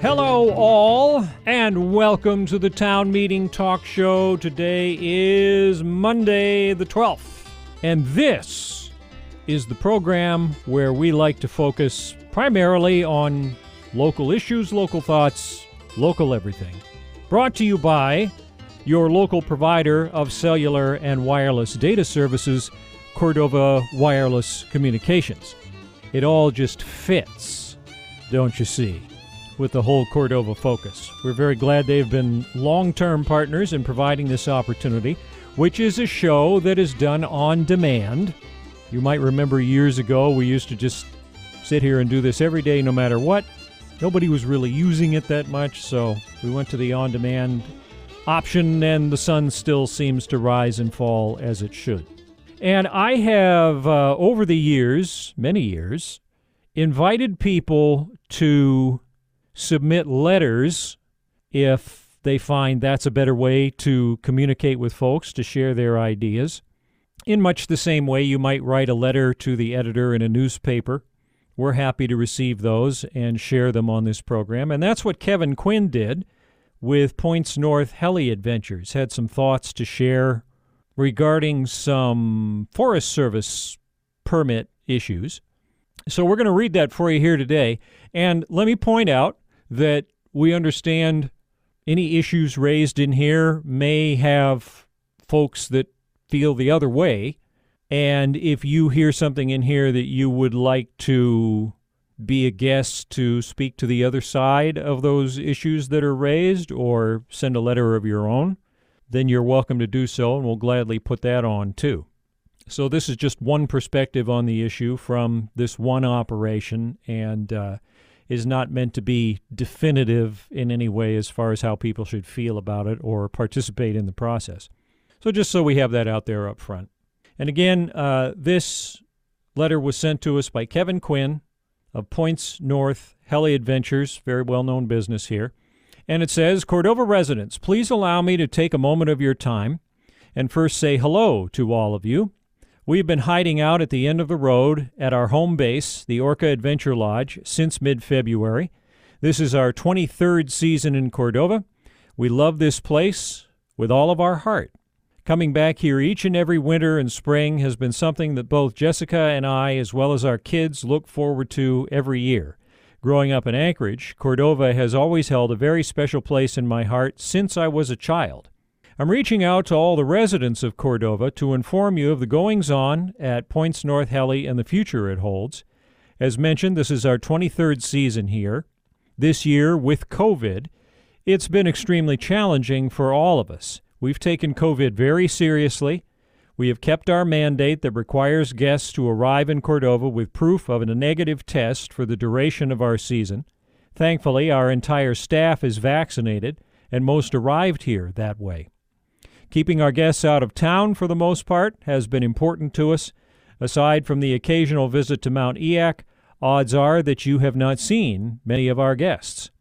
Hello all, and welcome to the Town Meeting Talk Show. Today is Monday the 12th, and this is the program where we like to focus primarily on local issues, local thoughts, local everything. Brought to you by your local provider of cellular and wireless data services, Cordova Wireless Communications. It all just fits, don't you see, with the whole Cordova focus. We're very glad they've been long-term partners in providing this opportunity, which is a show that is done on demand. You might remember years ago we used to just sit here and do this every day no matter what. Nobody was really using it that much, so we went to the on-demand option, and the sun still seems to rise and fall as it should. And I have, over the years, many years, invited people to submit letters if they find that's a better way to communicate with folks, to share their ideas. In much the same way you might write a letter to the editor in a newspaper. We're happy to receive those and share them on this program. And that's what Kevin Quinn did with Points North Heli Adventures. Had some thoughts to share regarding some Forest Service permit issues. So we're going to read that for you here today. And let me point out that we understand any issues raised in here may have folks that feel the other way. And if you hear something in here that you would like to be a guest to speak to the other side of those issues that are raised or send a letter of your own, then you're welcome to do so, and we'll gladly put that on too. So this is just one perspective on the issue from this one operation, and is not meant to be definitive in any way as far as how people should feel about it or participate in the process. So just so we have that out there up front. And again, this letter was sent to us by Kevin Quinn of Points North Heli Adventures, very well-known business here. And it says, Cordova residents, please allow me to take a moment of your time and first say hello to all of you. We've been hiding out at the end of the road at our home base, the Orca Adventure Lodge, since mid-February. This is our 23rd season in Cordova. We love this place with all of our heart. Coming back here each and every winter and spring has been something that both Jessica and I, as well as our kids, look forward to every year. Growing up in Anchorage, Cordova has always held a very special place in my heart since I was a child. I'm reaching out to all the residents of Cordova to inform you of the goings-on at Points North Heli and the future it holds. As mentioned, this is our 23rd season here. This year, with COVID, it's been extremely challenging for all of us. We've taken COVID very seriously. We have kept our mandate that requires guests to arrive in Cordova with proof of a negative test for the duration of our season. Thankfully, our entire staff is vaccinated, and most arrived here that way. Keeping our guests out of town for the most part has been important to us. Aside from the occasional visit to Mount Eac, odds are that you have not seen many of our guests.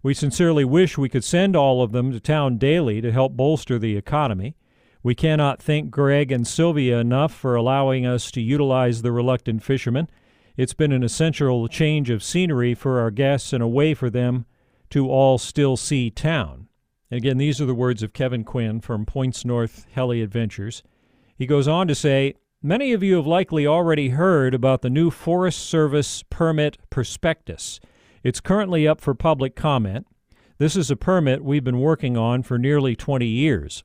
We sincerely wish we could send all of them to town daily to help bolster the economy. We cannot thank Greg and Sylvia enough for allowing us to utilize the reluctant fishermen. It's been an essential change of scenery for our guests and a way for them to all still see town. Again, these are the words of Kevin Quinn from Points North Heli Adventures. He goes on to say, many of you have likely already heard about the new Forest Service permit prospectus. It's currently up for public comment. This is a permit we've been working on for nearly 20 years.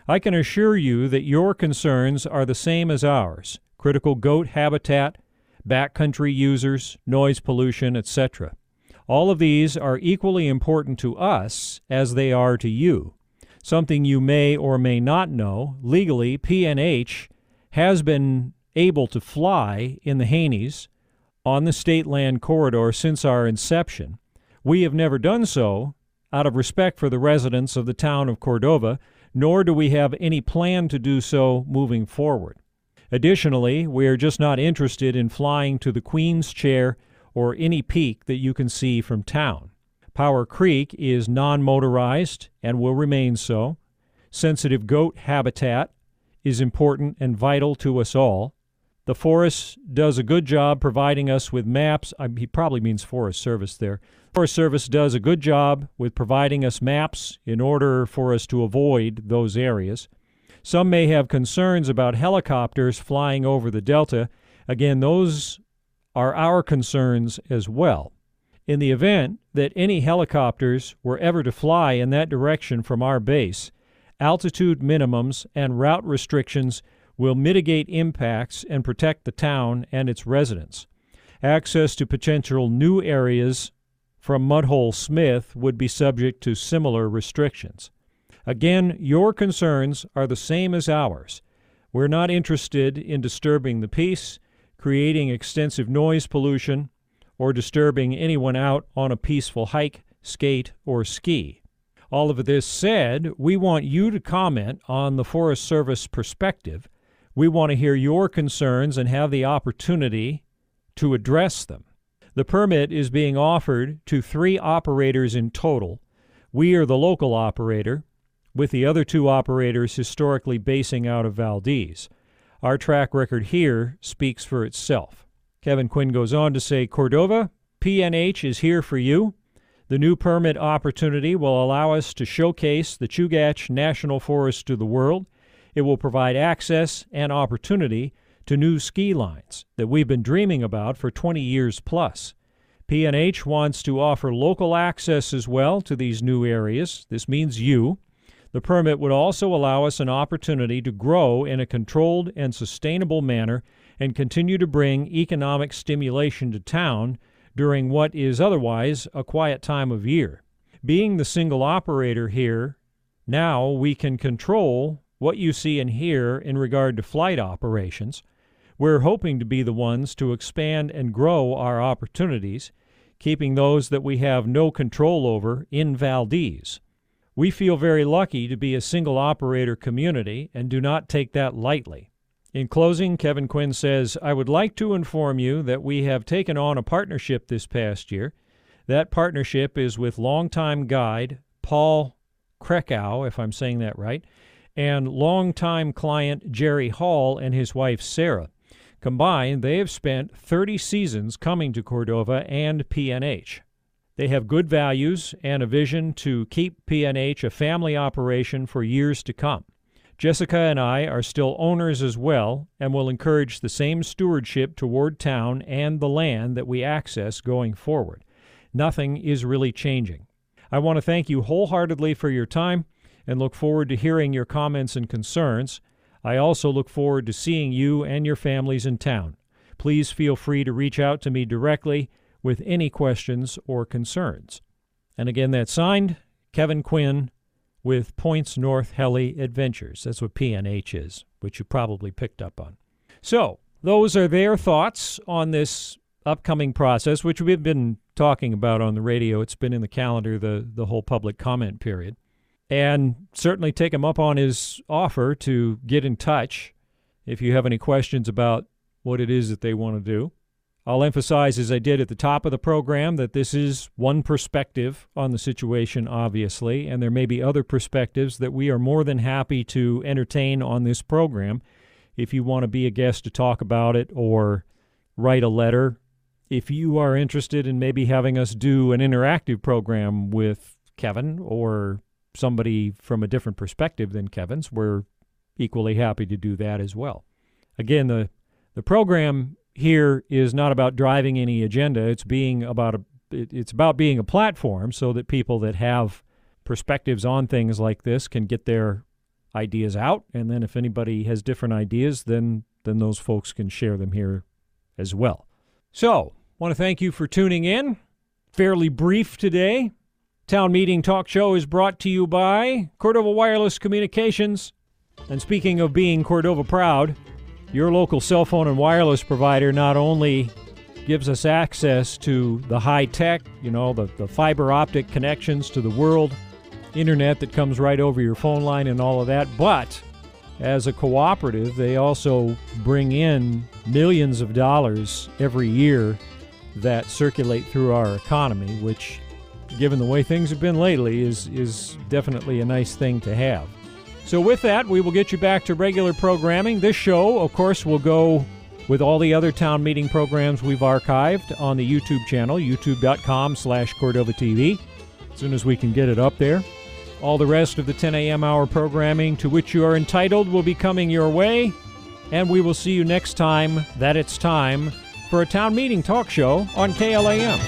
I can assure you that your concerns are the same as ours: critical goat habitat, backcountry users, noise pollution, etc. All of these are equally important to us as they are to you. Something you may or may not know, legally, P&H has been able to fly in the Haines on the state land corridor since our inception. We have never done so out of respect for the residents of the town of Cordova, nor do we have any plan to do so moving forward. Additionally, we are just not interested in flying to the Queen's Chair or any peak that you can see from town. Power Creek is non-motorized and will remain so. Sensitive goat habitat is important and vital to us all. The forest does a good job providing us with maps. He probably means Forest Service there. Forest Service does a good job with providing us maps in order for us to avoid those areas. Some may have concerns about helicopters flying over the Delta. Again, those are our concerns as well. In the event that any helicopters were ever to fly in that direction from our base, altitude minimums and route restrictions will mitigate impacts and protect the town and its residents. Access to potential new areas from Mudhole Smith would be subject to similar restrictions. Again, your concerns are the same as ours. We're not interested in disturbing the peace, creating extensive noise pollution, or disturbing anyone out on a peaceful hike, skate, or ski. All of this said, we want you to comment on the Forest Service perspective. We want to hear your concerns and have the opportunity to address them. The permit is being offered to 3 operators in total. We are the local operator, with the other 2 operators historically basing out of Valdez. Our track record here speaks for itself. Kevin Quinn goes on to say, Cordova, PNH is here for you. The new permit opportunity will allow us to showcase the Chugach National Forest to the world. It will provide access and opportunity to new ski lines that we've been dreaming about for 20 years plus. PNH wants to offer local access as well to these new areas. This means you. The permit would also allow us an opportunity to grow in a controlled and sustainable manner and continue to bring economic stimulation to town during what is otherwise a quiet time of year. Being the single operator here, now we can control what you see and hear in regard to flight operations. We're hoping to be the ones to expand and grow our opportunities, keeping those that we have no control over in Valdez. We feel very lucky to be a single operator community and do not take that lightly. In closing, Kevin Quinn says, I would like to inform you that we have taken on a partnership this past year. That partnership is with longtime guide Paul Krekow, if I'm saying that right, and longtime client Jerry Hall and his wife Sarah. Combined, they have spent 30 seasons coming to Cordova and PNH. They have good values and a vision to keep PNH a family operation for years to come. Jessica and I are still owners as well and will encourage the same stewardship toward town and the land that we access going forward. Nothing is really changing. I want to thank you wholeheartedly for your time and look forward to hearing your comments and concerns. I also look forward to seeing you and your families in town. Please feel free to reach out to me directly with any questions or concerns. And again, that's signed, Kevin Quinn, with Points North Heli Adventures. That's what PNH is, which you probably picked up on. So, those are their thoughts on this upcoming process, which we've been talking about on the radio. It's been in the calendar the whole public comment period. And certainly take him up on his offer to get in touch if you have any questions about what it is that they want to do. I'll emphasize, as I did at the top of the program, that this is one perspective on the situation, obviously, and there may be other perspectives that we are more than happy to entertain on this program. If you want to be a guest to talk about it or write a letter, if you are interested in maybe having us do an interactive program with Kevin or somebody from a different perspective than Kevin's, we're equally happy to do that as well. Again, the program here is not about driving any agenda. It's about being a platform so that people that have perspectives on things like this can get their ideas out, and then if anybody has different ideas, then those folks can share them here as well. So, want to thank you for tuning in. Fairly brief today. Town Meeting Talk Show is brought to you by Cordova Wireless Communications. And speaking of being Cordova proud, your local cell phone and wireless provider not only gives us access to the high-tech, the fiber optic connections to the world, internet that comes right over your phone line and all of that, but as a cooperative, they also bring in millions of dollars every year that circulate through our economy, which, given the way things have been lately, is definitely a nice thing to have. So with that, we will get you back to regular programming. This show, of course, will go with all the other town meeting programs we've archived on the YouTube channel, youtube.com/CordovaTV, as soon as we can get it up there. All the rest of the 10 a.m. hour programming to which you are entitled will be coming your way, and we will see you next time that it's time for a town meeting talk show on KLAM.